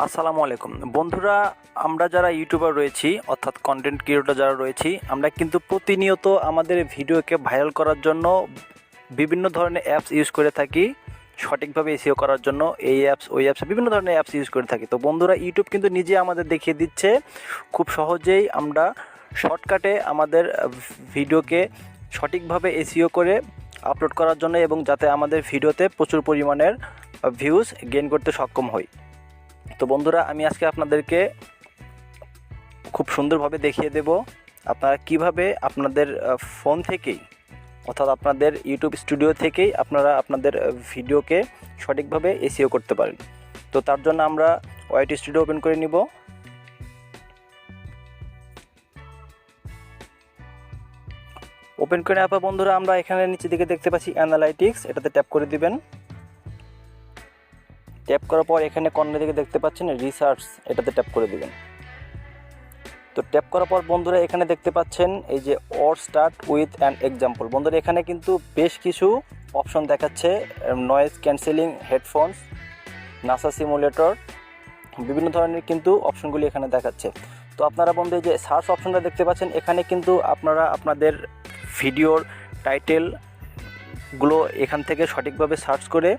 আসসালামু আলাইকুম বন্ধুরা, আমরা যারা ইউটিউবার রয়েছি অর্থাৎ কন্টেন্ট ক্রিয়েটর যারা রয়েছি, আমরা কিন্তু প্রতিনিয়ত আমাদের ভিডিওকে ভাইরাল করার জন্য বিভিন্ন ধরনের অ্যাপস ইউজ করে থাকি। সঠিকভাবে এসইও করার জন্য এই অ্যাপস ওই অ্যাপস বিভিন্ন ধরনের অ্যাপস ইউজ করে থাকি। তো বন্ধুরা, ইউটিউব কিন্তু নিজে আমাদের দেখিয়ে দিচ্ছে খুব সহজেই আমরা শর্টকাটে আমাদের ভিডিওকে সঠিকভাবে এসইও করে আপলোড করার জন্য, এবং যাতে আমাদের ভিডিওতে প্রচুর পরিমাণের ভিউজ গেইন করতে সক্ষম হই। তো বন্ধুরা, আমি আজকে আপনাদেরকে খুব সুন্দরভাবে দেখিয়ে দেব আপনারা কিভাবে আপনাদের ফোন থেকেই অর্থাৎ আপনাদের ইউটিউব স্টুডিও থেকেই আপনারা আপনাদের ভিডিওকে সঠিকভাবে এসইও করতে পারেন। তো তার জন্য আমরা ওয়াইটি স্টুডিও ওপেন করে নিব। ওপেন করে নেওয়ার পর বন্ধুরা, আমরা এখানে নিচে দিকে দেখতে পাচ্ছি অ্যানালাইটিক্স, এটাতে ট্যাপ করে দিবেন। ট্যাপ করার পর এখানে কর্নার দিকে দেখতে পাচ্ছেন রিসার্চ, এটাতে ট্যাপ করে দিবেন। তো ট্যাপ করার পর বন্ধুরা, এখানে দেখতে পাচ্ছেন এই যে or start with an example. বন্ধুরা, এখানে কিন্তু বেশ কিছু অপশন দেখাচ্ছে, noise cancelling headphones, NASA simulator, বিভিন্ন ধরনের কিন্তু অপশনগুলি এখানে দেখাচ্ছে। তো আপনারা বন্ধু যে সার্চ অপশনটা দেখতে পাচ্ছেন, এখানে কিন্তু আপনারা আপনাদের ভিডিওর টাইটেলগুলো এখান থেকে সঠিকভাবে সার্চ করে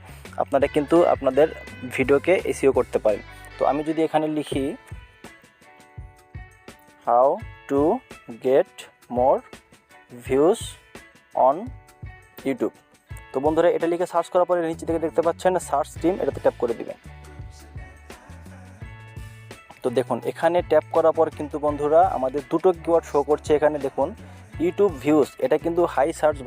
আপনারা কিন্তু আপনাদের ভিডিওকে এসইও করতে পারেন। তো আমি যদি এখানে লিখি how to get more views on YouTube, তো বন্ধুরা এটা লিখে সার্চ করার পরে নিচে থেকে দেখতে পাচ্ছেন সার্চ টিম, এটাতে ট্যাপ করে দিবেন। তো দেখুন এখানে ট্যাপ করার পর কিন্তু বন্ধুরা আমাদের দুটো কিওয়ার্ড শো করছে। এখানে দেখুন ইউটিউব ভিউজ, এটা কিন্তু হাই সার্চ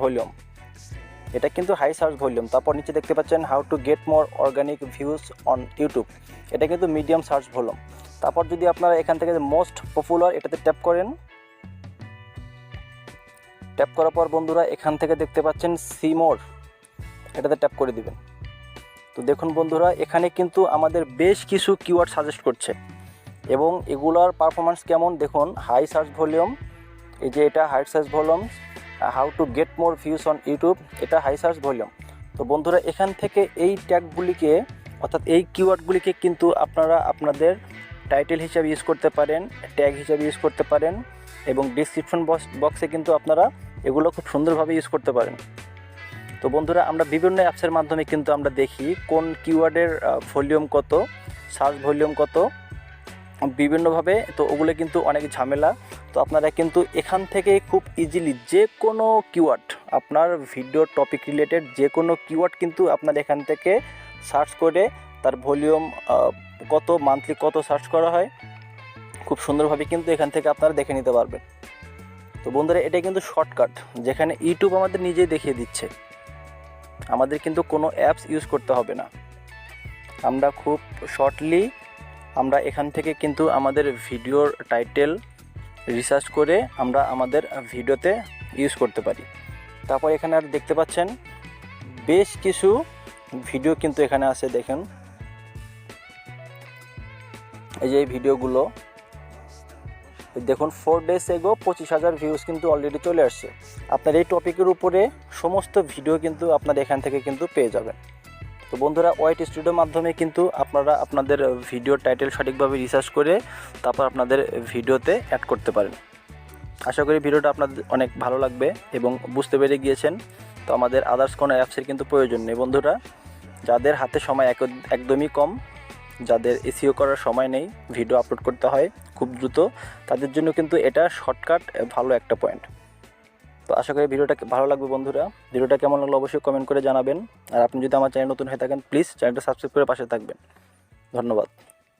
ভলিউম, তারপর নিচে দেখতে পাচ্ছেন how to get more organic views on YouTube, এটা কিন্তু মিডিয়াম সার্চ ভলিউম। তারপর যদি আপনারা এখান থেকে মোস্ট পপুলার, এটাতে ট্যাপ করেন। ট্যাপ করার পর বন্ধুরা এখান থেকে দেখতে পাচ্ছেন সি মোর, এটাতে ট্যাপ করে দিবেন। তো দেখুন বন্ধুরা, এখানে কিন্তু আমাদের বেশ কিছু কিওয়ার্ড সাজেস্ট করছে এবং এগুলোর পারফরমেন্স কেমন দেখুন। হাই সার্চ ভলিউম, এই যে এটা high search volume, how to get more views on YouTube, এটা হাই সার্চ ভলিউম। তো বন্ধুরা, এখান থেকে এই ট্যাগগুলিকে অর্থাৎ এই কিওয়ার্ডগুলিকে কিন্তু আপনারা আপনাদের টাইটেল হিসাবে ইউজ করতে পারেন, ট্যাগ হিসাবে ইউজ করতে পারেন, এবং ডিসক্রিপশন বক্সে কিন্তু আপনারা এগুলো খুব সুন্দরভাবে ইউজ করতে পারেন। তো বন্ধুরা, আমরা বিভিন্ন অ্যাপসের মাধ্যমে কিন্তু আমরা দেখি কোন কিওয়ার্ডের ভলিউম কত, সার্চ ভলিউম কত, বিভিন্নভাবে। তো ওগুলো কিন্তু অনেক ঝামেলা। তো আপনারা কিন্তু এখান থেকে খুব ইজিলি যে কোনো কিওয়ার্ড, আপনার ভিডিও টপিক রিলেটেড যে কোনো কিওয়ার্ড কিন্তু আপনারা এখান থেকে সার্চ করে তার ভলিউম কত, মান্থলি কত সার্চ করা হয়, খুব সুন্দরভাবে কিন্তু এখান থেকে আপনারা দেখে নিতে পারবেন। তো বন্ধুরা, এটা কিন্তু শর্টকাট, যেখানে ইউটিউব আমাদের নিজেই দেখিয়ে দিচ্ছে, আমাদের কিন্তু কোনো অ্যাপস ইউজ করতে হবে না। আমরা খুব শর্টলি আমরা এখান থেকে কিন্তু আমাদের ভিডিওর টাইটেল রিসার্চ করে আমরা আমাদের ভিডিওতে ইউজ করতে পারি। তারপর এখানে আর দেখতে পাচ্ছেন বেশ কিছু ভিডিও কিন্তু এখানে আছে। দেখেন এই যে এই ভিডিওগুলো দেখুন, 4 days ago 25,000 ভিউজ কিন্তু অলরেডি চলে আসছে। আপনার এই টপিকের উপরে সমস্ত ভিডিও কিন্তু আপনারা এখান থেকে কিন্তু পেয়ে যাবেন। তো বন্ধুরা, ওয়াইটি স্টুডিওর মাধ্যমে কিন্তু আপনারা আপনাদের ভিডিওর টাইটেল সঠিকভাবে রিসার্চ করে তারপর আপনাদের ভিডিওতে অ্যাড করতে পারেন। আশা করি ভিডিওটা আপনাদের অনেক ভালো লাগবে এবং বুঝতে পেরে গিয়েছেন। তো আমাদের আদার্স কোনো অ্যাপসের কিন্তু প্রয়োজন নেই বন্ধুরা। যাদের হাতে সময় একদমই কম, যাদের এসইও করার সময় নেই, ভিডিও আপলোড করতে হয় খুব দ্রুত, তাদের জন্য কিন্তু এটা শর্টকাট ভালো একটা পয়েন্ট। তো আশা করি ভিডিওটা ভালো লাগবে বন্ধুরা। ভিডিওটা কেমন লাগলো অবশ্যই কমেন্ট করে জানাবেন। আর আপনি যদি আমার চ্যানেল নতুন হয়ে থাকেন, প্লিজ চ্যানেলটা সাবস্ক্রাইব করে পাশে থাকবেন। ধন্যবাদ।